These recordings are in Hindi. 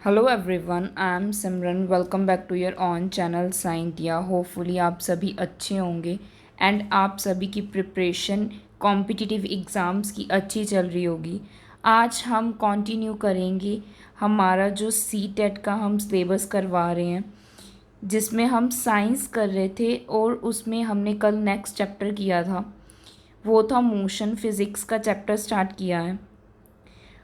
Hello everyone, I am Simran. Welcome back to your own channel Scientia. Hopefully आप सभी अच्छे होंगे एंड आप सभी की प्रिपरेशन कॉम्पिटिटिव एग्ज़ाम्स की अच्छी चल रही होगी। आज हम कंटिन्यू करेंगे हमारा जो सी टेट का हम सिलेबस करवा रहे हैं, जिसमें हम साइंस कर रहे थे और उसमें हमने कल नेक्स्ट चैप्टर किया था, वो था मोशन। फिज़िक्स का चैप्टर स्टार्ट किया है।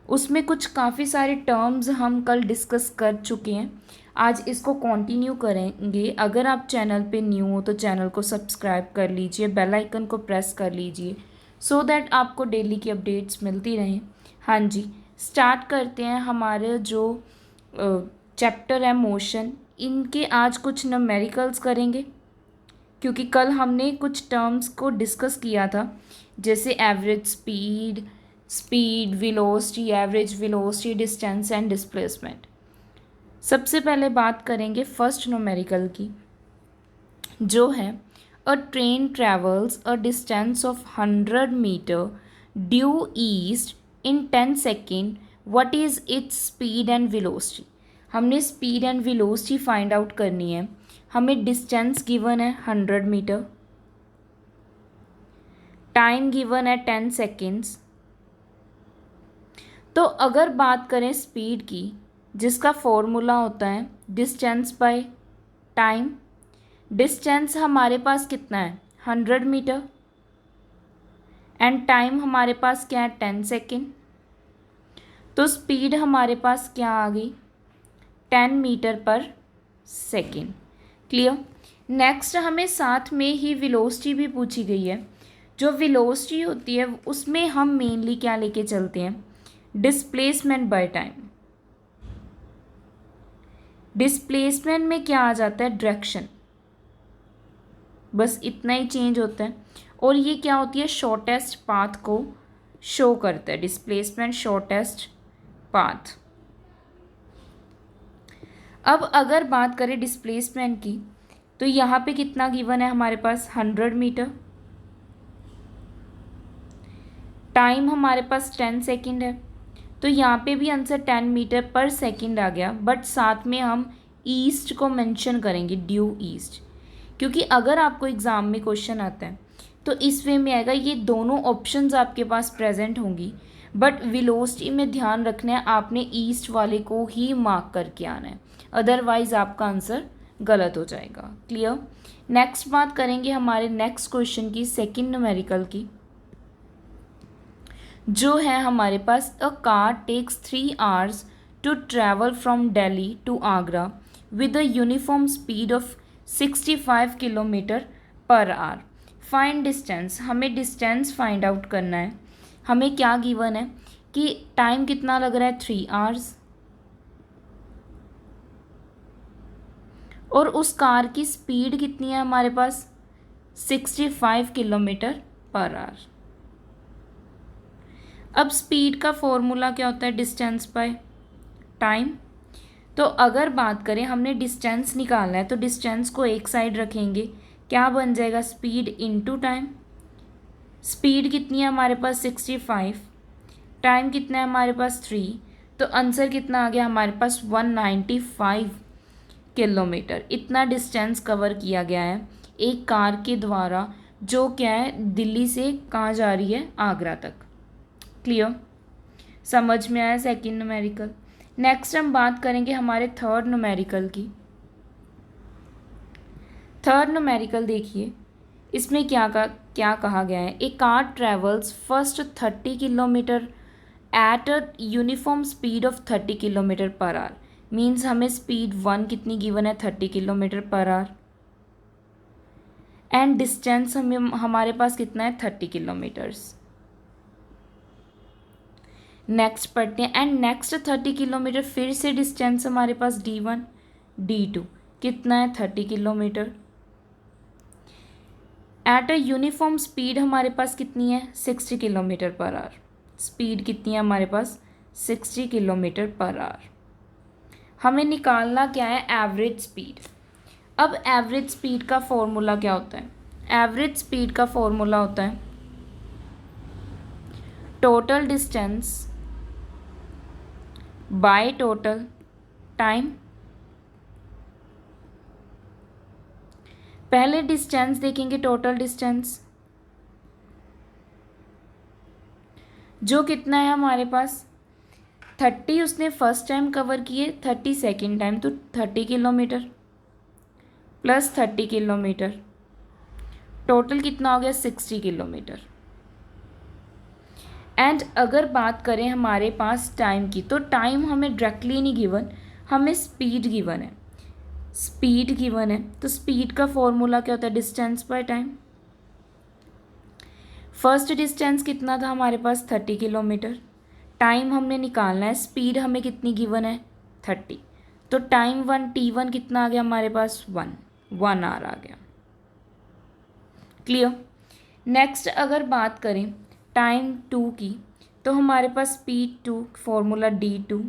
उसमें कुछ काफ़ी सारे टर्म्स हम कल डिस्कस कर चुके हैं। आज इसको कंटिन्यू करेंगे। अगर आप चैनल पे न्यू हो तो चैनल को सब्सक्राइब कर लीजिए, बेल आइकन को प्रेस कर लीजिए सो दैट आपको डेली की अपडेट्स मिलती रहें। हाँ जी, स्टार्ट करते हैं हमारे जो चैप्टर है मोशन। इनके आज कुछ न्यूमेरिकल्स करेंगे, क्योंकि कल हमने कुछ टर्म्स को डिस्कस किया था, जैसे average speed, velocity, average velocity, distance and displacement. सबसे पहले बात करेंगे फर्स्ट न्यूमेरिकल की, जो है a train travels a distance of 100 metre due east in 10 second, what is its speed and velocity. हमने speed and velocity find out करनी है। हमें डिस्टेंस गिवन है 100 मीटर, टाइम गिवन है 10 सेकेंड्स। तो अगर बात करें स्पीड की, जिसका फॉर्मूला होता है डिस्टेंस बाय टाइम। डिस्टेंस हमारे पास कितना है 100 मीटर एंड टाइम हमारे पास क्या है 10 सेकेंड। तो स्पीड हमारे पास क्या आ गई 10 मीटर पर सेकेंड। क्लियर। नेक्स्ट हमें साथ में ही वेलोसिटी भी पूछी गई है। जो वेलोसिटी होती है उसमें हम मेनली क्या लेके चलते हैं, डिस्प्लेसमेंट बाय टाइम। डिस्प्लेसमेंट में क्या आ जाता है डायरेक्शन, बस इतना ही चेंज होता है। और ये क्या होती है शॉर्टेस्ट पाथ को शो करता है, डिस्प्लेसमेंट शॉर्टेस्ट पाथ। अब अगर बात करें डिस्प्लेसमेंट की, तो यहाँ पे कितना गिवन है हमारे पास 100 मीटर, टाइम हमारे पास 10 सेकेंड है। तो यहाँ पे भी आंसर 10 मीटर पर सेकेंड आ गया, बट साथ में हम ईस्ट को मेंशन करेंगे, ड्यू ईस्ट। क्योंकि अगर आपको एग्ज़ाम में क्वेश्चन आता है तो इस वे में आएगा, ये दोनों ऑप्शंस आपके पास प्रेजेंट होंगी, बट वेलोसिटी में ध्यान रखना है आपने ईस्ट वाले को ही मार्क करके आना है, अदरवाइज आपका आंसर गलत हो जाएगा। क्लियर। नेक्स्ट बात करेंगे हमारे नेक्स्ट क्वेश्चन की, सेकेंड न्यूमेरिकल की, जो है हमारे पास a car takes 3 hours to travel from Delhi to Agra with a uniform speed of 65 kilometre per hour. Find distance. हमें डिस्टेंस फाइंड आउट करना है। हमें क्या गिवन है कि टाइम कितना लग रहा है 3 आवर्स, और उस कार की स्पीड कितनी है हमारे पास 65 किलोमीटर पर आवर। अब स्पीड का फॉर्मूला क्या होता है डिस्टेंस बाय टाइम। तो अगर बात करें हमने डिस्टेंस निकालना है, तो डिस्टेंस को एक साइड रखेंगे, क्या बन जाएगा स्पीड इनटू टाइम। स्पीड कितनी है हमारे पास 65, टाइम कितना है हमारे पास 3, तो आंसर कितना आ गया हमारे पास 195 किलोमीटर। इतना डिस्टेंस कवर किया गया है एक कार के द्वारा, जो क्या है दिल्ली से कहाँ जा रही है, आगरा तक। क्लियर। समझ में आया सेकेंड न्यूमेरिकल। नेक्स्ट हम बात करेंगे हमारे थर्ड न्यूमेरिकल की। थर्ड न्यूमेरिकल देखिए, इसमें क्या कहा गया है, a car travels first 30 kilometre at a uniform speed of 30 kilometre per hour. Means हमें स्पीड 1 कितनी गिवन है 30 kilometre per our, and distance हमारे पास कितना है 30 किलोमीटर्स। नेक्स्ट पढ़ते हैं, एंड नेक्स्ट 30 किलोमीटर फिर से डिस्टेंस हमारे पास D1 D2 कितना है 30 kilometre, at a uniform speed हमारे पास कितनी है 60 किलोमीटर पर आवर। स्पीड कितनी है हमारे पास 60 किलोमीटर पर आवर। हमें निकालना क्या है एवरेज स्पीड। अब एवरेज स्पीड का फॉर्मूला क्या होता है, एवरेज स्पीड का फॉर्मूला होता है total distance by total time. पहले डिस्टेंस देखेंगे, टोटल डिस्टेंस जो कितना है हमारे पास 30 उसने फर्स्ट टाइम कवर किए, 30 सेकेंड टाइम, तो 30 किलोमीटर प्लस 30 किलोमीटर, टोटल कितना हो गया 60 किलोमीटर। एंड अगर बात करें हमारे पास टाइम की, तो टाइम हमें डायरेक्टली नहीं गिवन, हमें स्पीड गिवन है। स्पीड गिवन है तो स्पीड का फॉर्मूला क्या होता है, distance by time. First distance कितना था हमारे पास 30 किलोमीटर, टाइम हमने निकालना है, स्पीड हमें कितनी गिवन है 30, तो टाइम 1 t1 कितना आ गया हमारे पास 1 आवर आ गया। क्लियर। नेक्स्ट अगर बात करें टाइम 2 की, तो हमारे पास speed 2 formula d2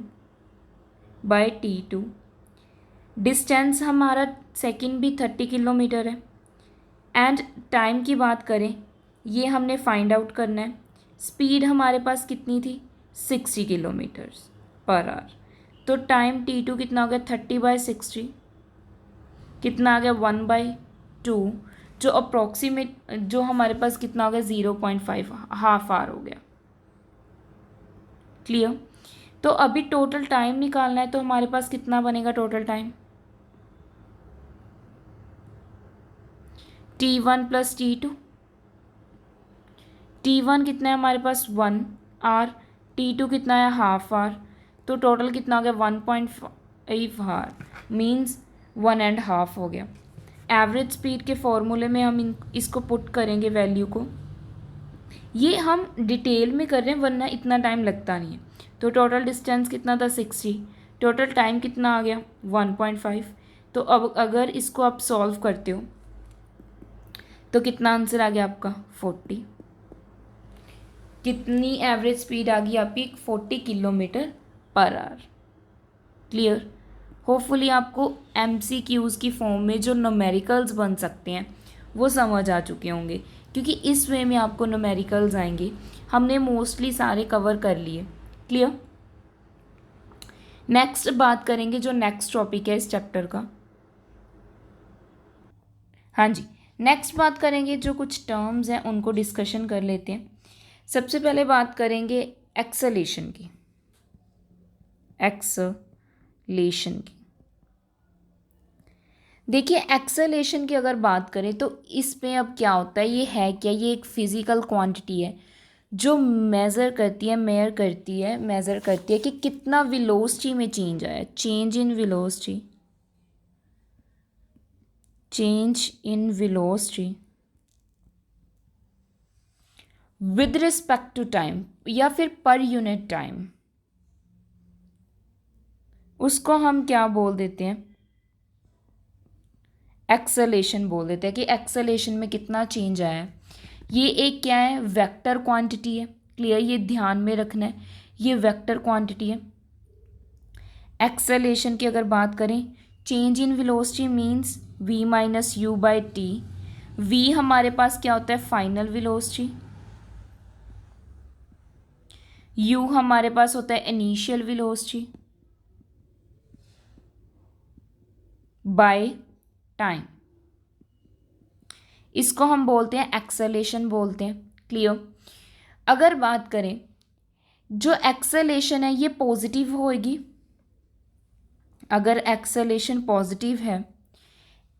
by t2, distance हमारा सेकंड भी 30 किलोमीटर है, एंड टाइम की बात करें ये हमने फाइंड आउट करना है। स्पीड हमारे पास कितनी थी 60 किलोमीटर्स पर आवर, तो टाइम t2 कितना हो गया 30/60, कितना आ गया 1/2, जो अप्रॉक्सीमेट जो हमारे पास कितना हो गया 0.5 हाफ आवर हो गया। क्लियर। तो अभी टोटल टाइम निकालना है, तो हमारे पास कितना बनेगा total time t1 plus t2, t1 कितना है हमारे पास 1 आवर, t2 कितना है हाफ आवर, तो टोटल कितना हो गया 1.5 आवर, मीन्स 1.5 हो गया। एवरेज स्पीड के फॉर्मूले में हम इसको पुट करेंगे वैल्यू को, ये हम डिटेल में कर रहे हैं वरना इतना टाइम लगता नहीं है। तो टोटल डिस्टेंस कितना था 60, टोटल टाइम कितना आ गया 1.5, तो अब अगर इसको आप सॉल्व करते हो तो कितना आंसर आ गया आपका 40। कितनी एवरेज स्पीड आ गई आपकी 40 kilometre per our. Clear. Hopefully आपको MCQs की फॉर्म में जो न्यूमेरिकल्स बन सकते हैं वो समझ आ चुके होंगे, क्योंकि इस वे में आपको न्यूमेरिकल्स आएंगे। हमने मोस्टली सारे कवर कर लिए। क्लियर। नेक्स्ट बात करेंगे जो नेक्स्ट टॉपिक है इस चैप्टर का। हाँ जी, नेक्स्ट बात करेंगे जो कुछ टर्म्स हैं उनको डिस्कशन कर लेते हैं। सबसे पहले बात करेंगे एक्सेलेरेशन की। एक्सेलेरेशन की देखिए, एक्सेलेरेशन की अगर बात करें तो इसमें अब क्या होता है, ये है क्या, ये एक फिज़िकल क्वांटिटी है जो मेज़र करती है कि कितना वेलोसिटी में चेंज आया, change in velocity with respect to time या फिर पर यूनिट टाइम, उसको हम क्या बोल देते हैं, एक्सेलेरेशन बोल देते हैं कि एक्सेलेरेशन में कितना चेंज आया है। ये एक क्या है, वेक्टर क्वांटिटी है। क्लियर, ये ध्यान में रखना है, ये वेक्टर क्वांटिटी है। एक्सेलेरेशन की अगर बात करें, change in velocity means v minus you by T. v हमारे पास क्या होता है, फाइनल वेलोसिटी, u हमारे पास होता है इनिशियल वेलोसिटी बाय टाइम। इसको हम बोलते हैं एक्सेलेरेशन बोलते हैं। क्लियर। अगर बात करें जो एक्सेलेरेशन है ये पॉजिटिव होएगी, अगर एक्सेलेरेशन पॉजिटिव है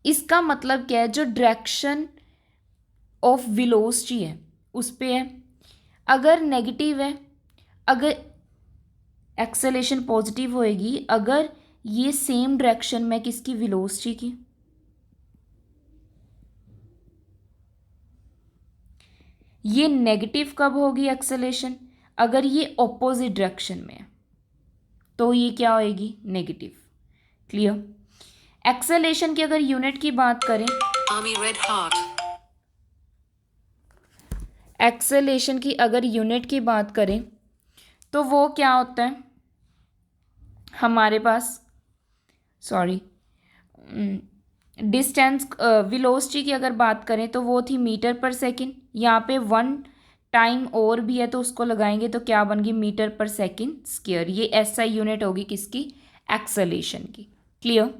इसका मतलब क्या है, जो डायरेक्शन ऑफ वेलोसिटी है उस पे है। अगर नेगेटिव है, अगर एक्सेलेरेशन पॉजिटिव होएगी अगर ये सेम डायरेक्शन में किसकी, वेलोसिटी की। ये नेगेटिव कब होगी एक्सेलेरेशन, अगर ये ऑपोजिट डायरेक्शन में है तो ये क्या होएगी, नेगेटिव। क्लियर। एक्सेलेरेशन की अगर यूनिट की बात करें, एक्सेलेरेशन की अगर यूनिट की बात करें तो वो क्या होता है हमारे पास, डिस्टेंस वेलोसिटी की अगर बात करें तो वो थी मीटर पर सेकंड। यहाँ पे 1 टाइम और भी है तो उसको लगाएंगे तो क्या बन गई, मीटर पर सेकंड स्क्वायर। ये SI यूनिट होगी किसकी, एक्सेलेरेशन की। क्लियर?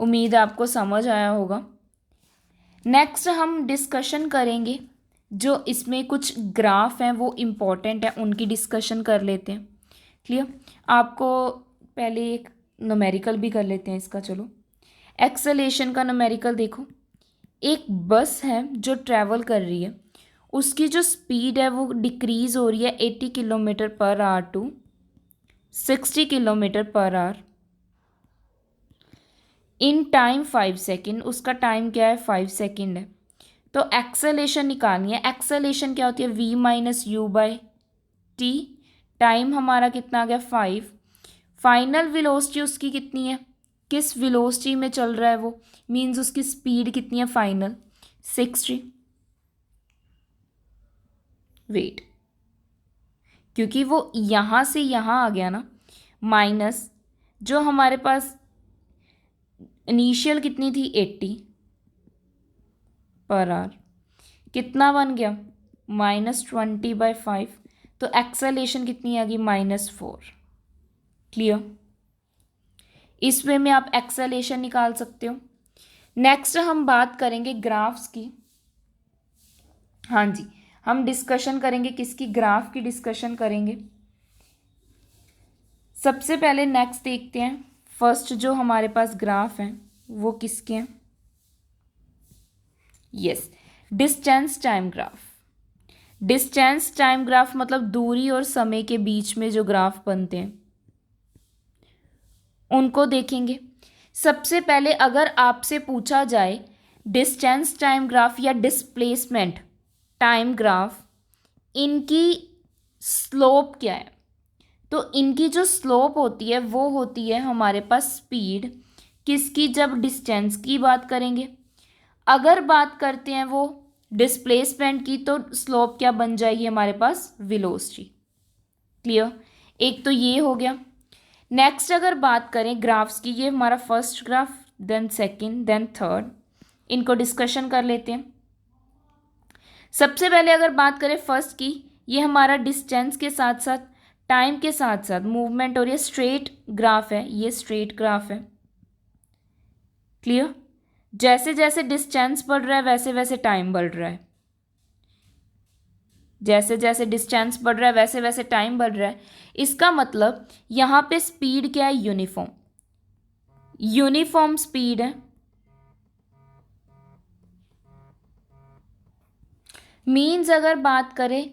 उम्मीद है आपको समझ आया होगा। नेक्स्ट हम डिस्कशन करेंगे, जो इसमें कुछ ग्राफ हैं वो इम्पॉर्टेंट है, उनकी डिस्कशन कर लेते हैं। क्लियर? आपको पहले एक न्यूमेरिकल भी कर लेते हैं इसका। चलो, एक्सेलेरेशन का न्यूमेरिकल देखो। एक बस है जो ट्रैवल कर रही है, उसकी जो स्पीड है वो डिक्रीज़ हो रही है 80 kilometre per hour to 60 kilometre per hour in time 5 second. उसका टाइम क्या है? 5 सेकेंड है। तो एक्सेलेरेशन निकालनी है। एक्सेलेरेशन क्या होती है? v minus you by T. Time हमारा कितना आ गया? 5। फाइनल वेलोसिटी उसकी कितनी है? किस वेलोसिटी में चल रहा है वो? मीन्स उसकी स्पीड कितनी है फाइनल? 60। वेट, क्योंकि वो यहाँ से यहाँ आ गया ना, माइनस जो हमारे पास इनिशियल कितनी थी? 80 पर आवर, कितना बन गया? -20/5। तो एक्सेलेरेशन कितनी आ गई? -4। क्लियर? इस वे में आप एक्सेलेरेशन निकाल सकते हो। नेक्स्ट हम बात करेंगे ग्राफ्स की। हाँ जी, हम डिस्कशन करेंगे किसकी? ग्राफ की डिस्कशन करेंगे। सबसे पहले नेक्स्ट देखते हैं, फर्स्ट जो हमारे पास ग्राफ हैं वो किसके हैं? Yes, distance time graph. Distance time graph मतलब दूरी और समय के बीच में जो ग्राफ बनते हैं उनको देखेंगे। सबसे पहले अगर आपसे पूछा जाए डिस्टेंस टाइम ग्राफ या डिस्प्लेसमेंट टाइम ग्राफ, इनकी स्लोप क्या है? तो इनकी जो स्लोप होती है वो होती है हमारे पास स्पीड किसकी? जब डिस्टेंस की बात करेंगे। अगर बात करते हैं वो डिस्प्लेसमेंट की, तो स्लोप क्या बन जाएगी हमारे पास? वेलोसिटी। क्लियर? एक तो ये हो गया। नेक्स्ट अगर बात करें ग्राफ्स की, ये हमारा first graph, then second, then third, इनको डिस्कशन कर लेते हैं। सबसे पहले अगर बात करें फर्स्ट की, ये हमारा डिस्टेंस के साथ साथ टाइम के साथ साथ मूवमेंट, और ये स्ट्रेट ग्राफ है, ये स्ट्रेट ग्राफ है। क्लियर? जैसे जैसे डिस्टेंस बढ़ रहा है वैसे वैसे टाइम बढ़ रहा है, जैसे जैसे डिस्टेंस बढ़ रहा है वैसे वैसे टाइम बढ़ रहा है। इसका मतलब यहाँ पे स्पीड क्या है? यूनिफॉर्म, यूनिफॉर्म स्पीड है। मीन्स अगर बात करें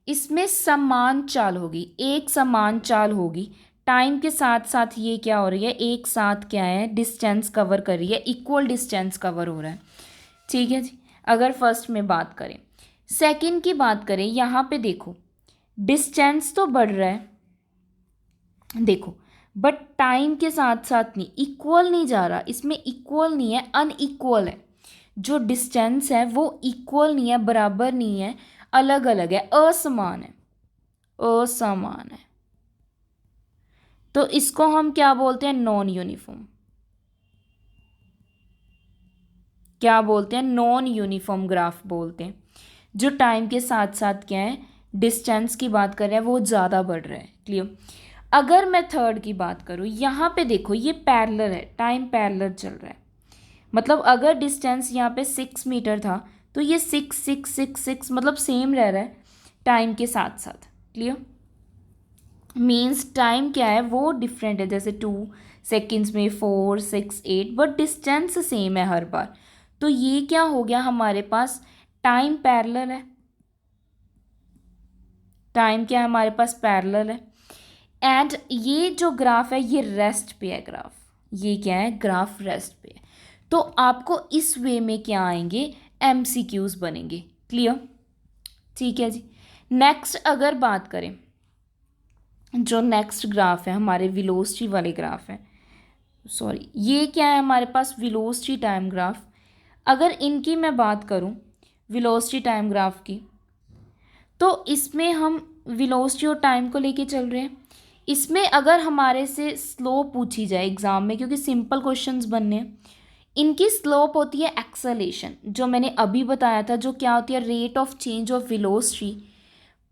इसमें समान चाल होगी, एक समान चाल होगी। टाइम के साथ साथ ये क्या हो रही है? एक साथ क्या है? डिस्टेंस कवर कर रही है, इक्वल डिस्टेंस कवर हो रहा है। ठीक है जी, अगर फर्स्ट में बात करें। सेकंड की बात करें, यहाँ पे देखो डिस्टेंस तो बढ़ रहा है, देखो, बट टाइम के साथ साथ नहीं, इक्वल नहीं जा रहा, इसमें इक्वल नहीं है, अनइक्वल है। जो डिस्टेंस है वो इक्वल नहीं है, बराबर नहीं है, अलग अलग है, असमान है, असमान है। तो इसको हम क्या बोलते हैं? Non uniform. क्या बोलते हैं? नॉन यूनिफॉर्म ग्राफ बोलते हैं। जो टाइम के साथ साथ क्या है? डिस्टेंस की बात कर रहे हैं, वो ज़्यादा बढ़ रहा है। क्लियर? अगर मैं थर्ड की बात करूँ, यहाँ पे देखो ये पैरेलल है, टाइम पैरेलल चल रहा है। मतलब अगर डिस्टेंस यहाँ पे 6 मीटर था तो ये 6 मतलब सेम रह रहा है टाइम के साथ साथ। क्लियर? मीन्स टाइम क्या है? वो डिफरेंट है, जैसे 2 सेकेंड्स में 4, 6, 8, बट डिस्टेंस सेम है हर बार। तो ये क्या हो गया हमारे पास? टाइम पैरेलल है। टाइम क्या है हमारे पास? पैरेलल है। एंड ये जो ग्राफ है ये रेस्ट पे है ग्राफ। ये क्या है? ग्राफ रेस्ट पे है। तो आपको इस वे में क्या आएंगे? MCQs बनेंगे। क्लियर? ठीक है जी। नेक्स्ट अगर बात करें, जो नेक्स्ट ग्राफ है हमारे वेलोसिटी वाले ग्राफ है, सॉरी ये क्या है हमारे पास? Velocity time graph. अगर इनकी मैं बात करूं वेलोसिटी टाइम ग्राफ की, तो इसमें हम वेलोसिटी और टाइम को लेके चल रहे हैं। इसमें अगर हमारे से स्लोप पूछी जाए एग्जाम में, क्योंकि सिंपल क्वेश्चंस बनने हैं, इनकी स्लोप होती है एक्सेलेरेशन, जो मैंने अभी बताया था, जो क्या होती है? Rate of change of velocity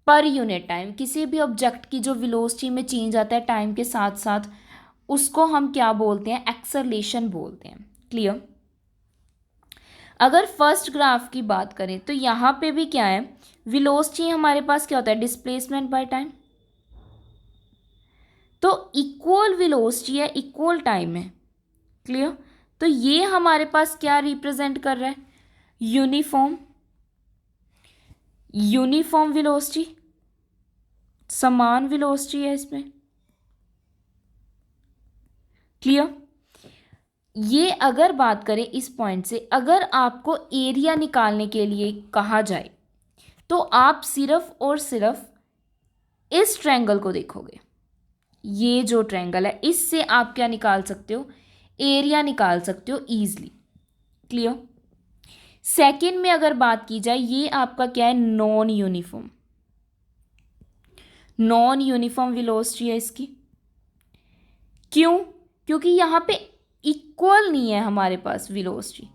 per unit time. किसी भी ऑब्जेक्ट की जो वेलोसिटी में चेंज आता है टाइम के साथ साथ, उसको हम क्या बोलते हैं, एक्सेलरेशन बोलते हैं। क्लियर। अगर फर्स्ट ग्राफ की बात करें तो यहाँ पे भी क्या है, वेलोसिटी हमारे पास क्या होता है, डिस्प्लेसमेंट बाय टाइम। तो इक्वल वेलोसिटी है, इक्वल टाइम है। क्लियर। तो ये हमारे पास क्या रिप्रेजेंट कर रहा है, यूनिफॉर्म, यूनिफॉर्म वेलोसिटी, समान वेलोसिटी है इसमें। क्लियर। ये अगर बात करें इस पॉइंट से, अगर आपको एरिया निकालने के लिए कहा जाए तो आप सिर्फ और सिर्फ इस ट्रायंगल को देखोगे। ये जो ट्रायंगल है इससे आप क्या निकाल सकते हो, एरिया निकाल सकते हो इजीली। क्लियर। सेकंड में अगर बात की जाए, ये आपका क्या है, non uniform, non uniform velocity है इसकी। क्यों, क्योंकि यहाँ पे इक्वल नहीं है हमारे पास वेलोसिटी।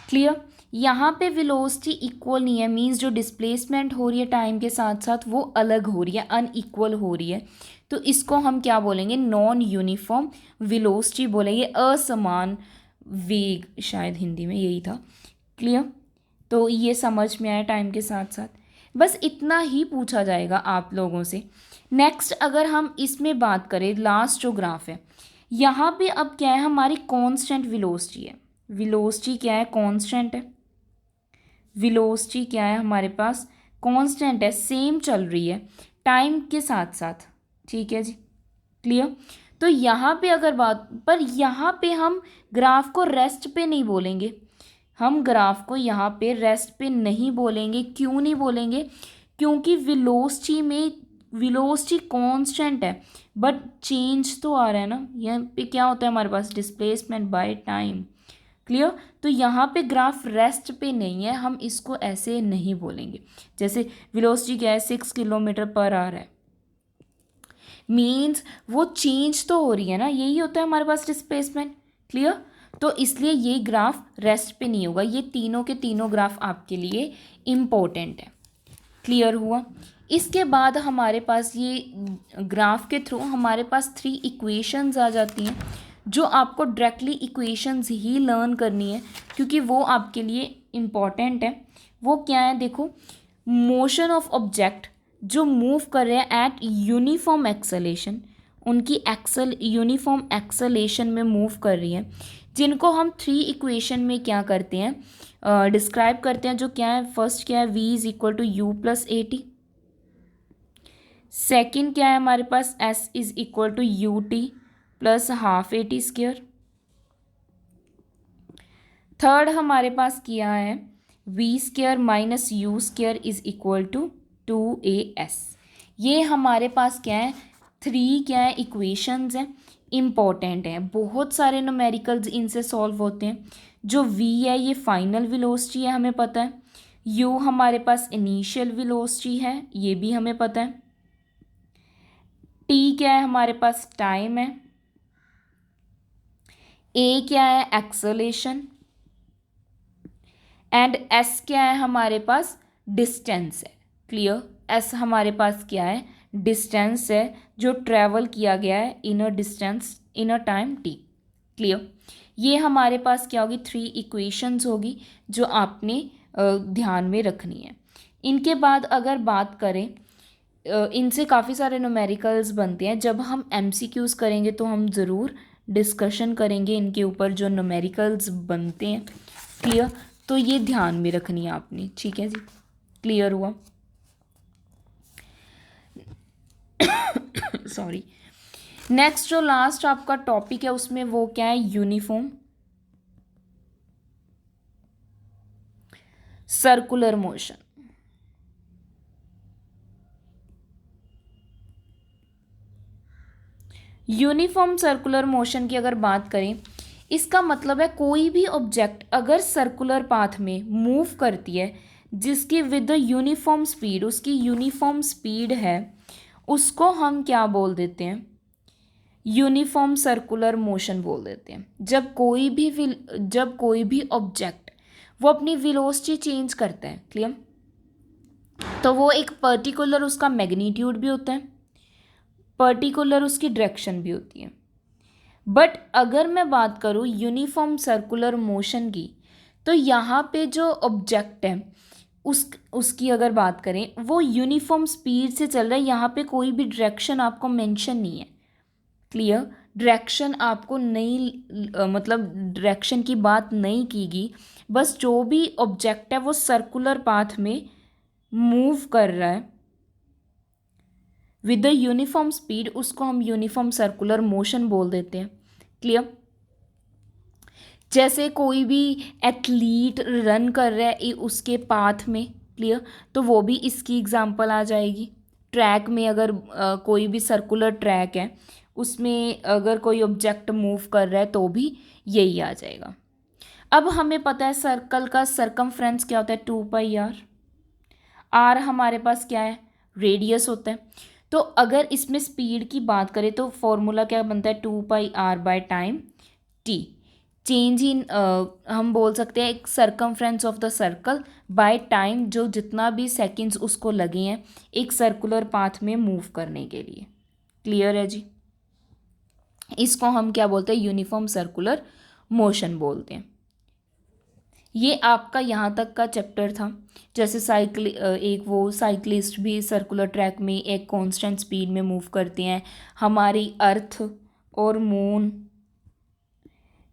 क्लियर। यहाँ पे वेलोसिटी इक्वल नहीं है, मींस जो डिस्प्लेसमेंट हो रही है टाइम के साथ साथ वो अलग हो रही है, अनइक्वल हो रही है। तो इसको हम क्या बोलेंगे, नॉन यूनिफॉर्म वेलोसिटी बोलेंगे, असमान वेग, शायद हिंदी में यही था। क्लियर। तो ये समझ में आया टाइम के साथ साथ, बस इतना ही पूछा जाएगा आप लोगों से। नेक्स्ट अगर हम इसमें बात करें, लास्ट जो ग्राफ है यहाँ पे, अब क्या है, हमारी कांस्टेंट वेलोसिटी है। वेलोसिटी क्या है, कांस्टेंट है। वेलोसिटी क्या है हमारे पास, कांस्टेंट है, सेम चल रही है टाइम के साथ साथ। ठीक है जी। क्लियर। तो यहाँ पे अगर बात, पर यहाँ पे हम ग्राफ को रेस्ट पे नहीं बोलेंगे, हम ग्राफ को यहाँ पे रेस्ट पे नहीं बोलेंगे। क्यों नहीं बोलेंगे, क्योंकि वेलोसिटी में, वेलोसिटी कांस्टेंट है बट चेंज तो आ रहा है ना। यहाँ पे क्या होता है हमारे पास, डिस्प्लेसमेंट बाय टाइम। क्लियर। तो यहाँ पे ग्राफ रेस्ट पे नहीं है, हम इसको ऐसे नहीं बोलेंगे। जैसे वेलोसिटी क्या है, 6 km/h है, मीन्स वो चेंज तो हो रही है ना, यही होता है हमारे पास डिस्प्लेसमेंट। क्लियर। तो इसलिए ये ग्राफ रेस्ट पे नहीं होगा। ये तीनों के तीनों ग्राफ आपके लिए इम्पोर्टेंट है। क्लियर हुआ। इसके बाद हमारे पास ये ग्राफ के थ्रू हमारे पास 3 इक्वेशंस आ जाती हैं, जो आपको डायरेक्टली इक्वेशंस ही लर्न करनी है क्योंकि वो आपके लिए इम्पॉर्टेंट है। वो क्या है, देखो, मोशन ऑफ ऑब्जेक्ट जो मूव कर रहे हैं एट यूनिफॉर्म एक्सेलेरेशन, उनकी यूनिफॉर्म एक्सेलेरेशन में मूव कर रही है, जिनको हम 3 इक्वेशन में क्या करते हैं, डिस्क्राइब करते हैं। जो क्या है, फर्स्ट क्या है, v is equal to u plus a t. Second क्या है हमारे पास, s is equal to u t plus half a t square. Third हमारे पास क्या है, v square minus u square is equal to 2as। ये हमारे पास क्या है, 3 क्या है, इक्वेशंस हैं, इम्पॉर्टेंट हैं। बहुत सारे न्यूमेरिकल्स इनसे सॉल्व होते हैं। जो v है ये फाइनल वेलोसिटी है, हमें पता है। u हमारे पास इनिशियल वेलोसिटी है, ये भी हमें पता है। t क्या है हमारे पास, टाइम है। a क्या है, एक्सेलरेशन। एंड s क्या है हमारे पास, डिस्टेंस है। क्लियर। s हमारे पास क्या है, डिस्टेंस है जो ट्रैवल किया गया है in a distance in a time t। Clear. ये हमारे पास क्या होगी, 3 इक्वेशंस होगी जो आपने ध्यान में रखनी है। इनके बाद अगर बात करें, इनसे काफ़ी सारे न्यूमेरिकल्स बनते हैं। जब हम MCQs करेंगे तो हम ज़रूर डिस्कशन करेंगे इनके ऊपर जो न्यूमेरिकल्स बनते हैं। क्लियर। तो ये ध्यान में रखनी है आपने। ठीक है जी। क्लियर हुआ। सॉरी। नेक्स्ट जो लास्ट आपका टॉपिक है उसमें वो क्या है, uniform circular motion. Uniform circular motion की अगर बात करें, इसका मतलब है कोई भी ऑब्जेक्ट अगर सर्कुलर पाथ में मूव करती है जिसकी विद द यूनिफॉर्म स्पीड, उसकी यूनिफॉर्म स्पीड है, उसको हम क्या बोल देते हैं, यूनिफॉर्म सर्कुलर मोशन बोल देते हैं। जब कोई भी ऑब्जेक्ट वो अपनी वेलोसिटी चेंज करता है। क्लियर। तो वो एक पर्टिकुलर उसका मैग्नीट्यूड भी होता है, पर्टिकुलर उसकी डायरेक्शन भी होती है। बट अगर मैं बात करूँ यूनिफॉर्म सर्कुलर मोशन की, तो यहाँ पे जो ऑब्जेक्ट है उसकी अगर बात करें, वो यूनिफॉर्म स्पीड से चल रहा है। यहाँ पे कोई भी डायरेक्शन आपको मेंशन नहीं है। क्लियर? डायरेक्शन आपको नहीं मतलब डायरेक्शन की बात नहीं कीगी। बस जो भी ऑब्जेक्ट है वो सर्कुलर पाथ में मूव कर रहा है विद द यूनिफॉर्म स्पीड, उसको हम यूनिफॉर्म सर्कुलर मोशन बोल देते हैं। क्लियर? जैसे कोई भी एथलीट रन कर रहा है उसके पाथ में। क्लियर? तो वो भी इसकी एग्जांपल आ जाएगी। ट्रैक में अगर कोई भी सर्कुलर ट्रैक है, उसमें अगर कोई ऑब्जेक्ट मूव कर रहा है तो भी यही आ जाएगा। अब हमें पता है सर्कल का सरकमफ्रेंस क्या होता है, 2πr। आर हमारे पास क्या है, रेडियस होता है। तो अगर इसमें स्पीड की बात करें तो फॉर्मूला क्या बनता है, 2πr by time T. Change in हम बोल सकते हैं एक circumference of the circle by time, जो जितना भी सेकंड्स उसको लगे हैं एक सर्कुलर पाथ में मूव करने के लिए। क्लियर है जी? इसको हम क्या बोलते हैं, यूनिफॉर्म सर्कुलर मोशन बोलते हैं। ये आपका यहाँ तक का चैप्टर था। जैसे एक वो साइक्लिस्ट भी सर्कुलर ट्रैक में एक कांस्टेंट स्पीड में मूव करते हैं। हमारी अर्थ और मून,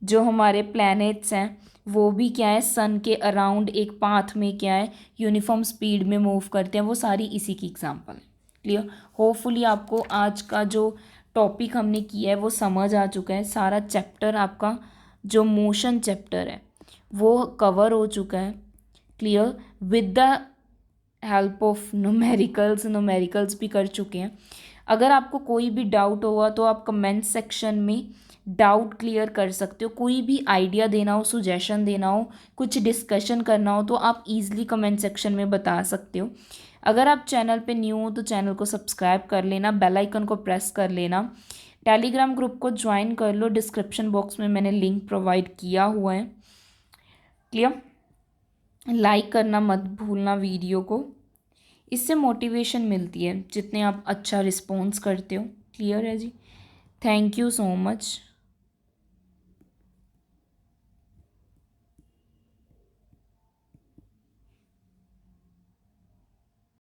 जो हमारे प्लैनेट्स हैं, वो भी क्या है, सन के अराउंड एक पाथ में क्या है, यूनिफॉर्म स्पीड में मूव करते हैं। वो सारी इसी की एग्जांपल है। क्लियर? होपफुली आपको आज का जो टॉपिक हमने किया है वो समझ आ चुका है। सारा चैप्टर आपका जो मोशन चैप्टर है वो कवर हो चुका है। Clear? With the help of numericals भी कर चुके हैं। अगर आपको कोई भी डाउट होगा तो आप कमेंट सेक्शन में डाउट क्लियर कर सकते हो। कोई भी आइडिया देना हो, सुजेशन देना हो, कुछ डिस्कशन करना हो तो आप इजीली कमेंट सेक्शन में बता सकते हो। अगर आप चैनल पे न्यू हो तो चैनल को सब्सक्राइब कर लेना, बेल आइकन को प्रेस कर लेना, टेलीग्राम ग्रुप को ज्वाइन कर लो। डिस्क्रिप्शन बॉक्स में मैंने लिंक प्रोवाइड किया हुआ है। क्लियर? लाइक करना मत भूलना वीडियो को, इससे मोटिवेशन मिलती है जितने आप अच्छा रिस्पॉन्स करते हो। क्लियर है जी? Thank you so much.